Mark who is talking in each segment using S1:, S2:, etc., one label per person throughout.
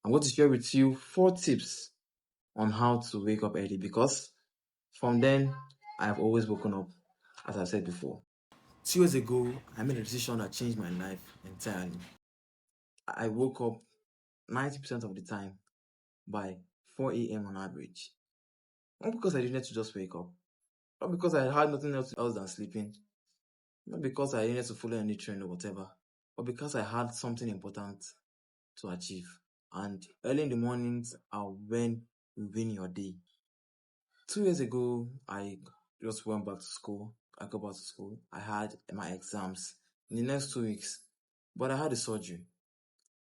S1: I'm going to share with you 4 tips on how to wake up early because from then I've always woken up, as I said before. 2 years ago, I made a decision that changed my life entirely. I woke up 90% of the time by 4 a.m. on average. Not because I needed to just wake up, not because I had nothing else than sleeping, not because I needed to follow any trend or whatever, but because I had something important to achieve. And early in the mornings are when you win your day. 2 years ago, I just went back to school. I got back to school. I had my exams in the next 2 weeks, but I had a surgery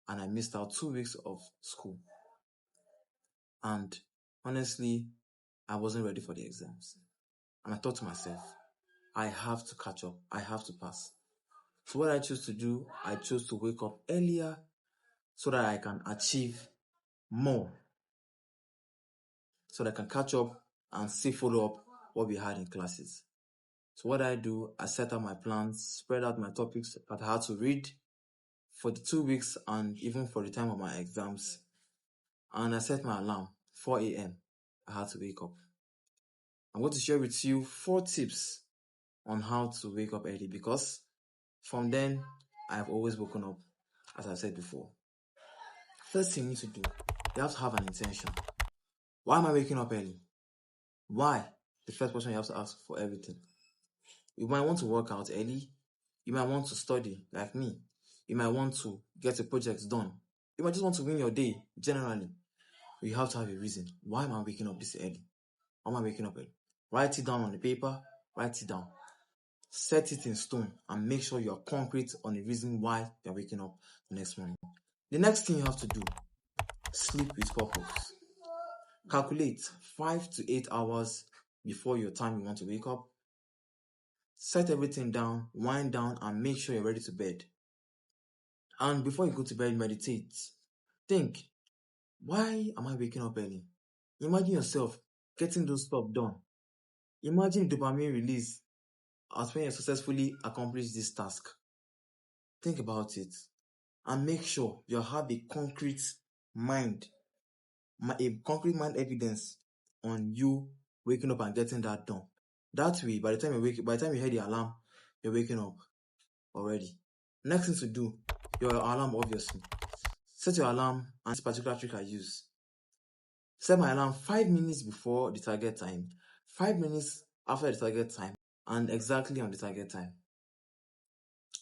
S1: and I missed out 2 weeks of school. And honestly, I wasn't ready for the exams. And I thought to myself, I have to catch up. I have to pass. So what I chose to do, I chose to wake up earlier so that I can achieve more, so that I can catch up and still follow up what we had in classes. So what I do, I set up my plans, spread out my topics that I had to read for the 2 weeks and even for the time of my exams. And I set my alarm, 4 a.m. I had to wake up. I'm going to share with you 4 tips on how to wake up early because from then I've always woken up, as I said before. First thing you need to do, you have to have an intention. Why am I waking up early? Why? The first question you have to ask for everything. You might want to work out early. You might want to study like me. You might want to get your projects done. You might just want to win your day generally. But you have to have a reason. Why am I waking up this early? Why am I waking up early? Write it down on the paper. Write it down. Set it in stone and make sure you're concrete on the reason why you're waking up the next morning. The next thing you have to do, sleep with purpose. Calculate 5 to 8 hours before your time you want to wake up. Set everything down, wind down, and make sure you're ready to bed. And before you go to bed, meditate. Think, why am I waking up early? Imagine yourself getting those stuff done. Imagine dopamine release as when you successfully accomplish this task. Think about it and make sure you have a concrete mind evidence on you waking up and getting that done. That way, by the time you hear the alarm, you're waking up already. Next thing to do, your alarm obviously. Set your alarm, and this particular trick I use. Set my alarm 5 minutes before the target time, 5 minutes after the target time, and exactly on the target time.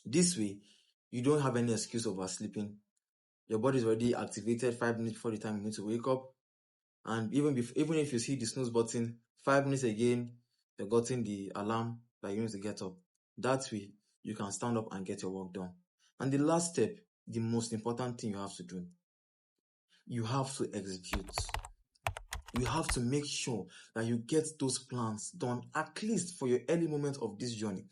S1: This way, you don't have any excuse of oversleeping. Your body is already activated 5 minutes before the time you need to wake up. And even if you see the snooze button, 5 minutes again, you're getting the alarm that you need to get up. That way, you can stand up and get your work done. And the last step, the most important thing you have to do, you have to execute. You have to make sure that you get those plans done at least for your early moment of this journey.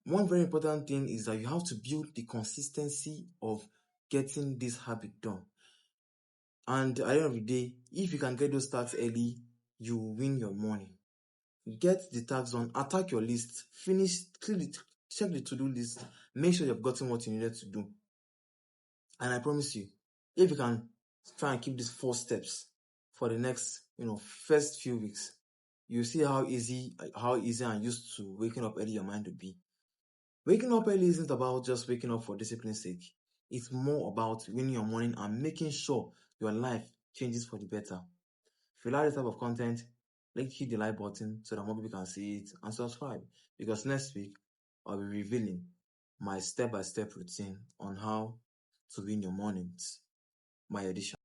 S1: One very important thing is that you have to build the consistency of getting this habit done. And at the end of the day, if you can get those tasks early, you win your morning. Get the tasks done, attack your list, finish, check the to-do list, make sure you've gotten what you needed to do. And I promise you, if you can try and keep these 4 steps for the next, first few weeks, you see how easy and used to waking up early your mind would be. Waking up early isn't about just waking up for discipline's sake. It's more about winning your morning and making sure your life changes for the better. If you like this type of content, hit the like button so that more people can see it and subscribe. Because next week, I'll be revealing my step-by-step routine on how to win your mornings, my edition.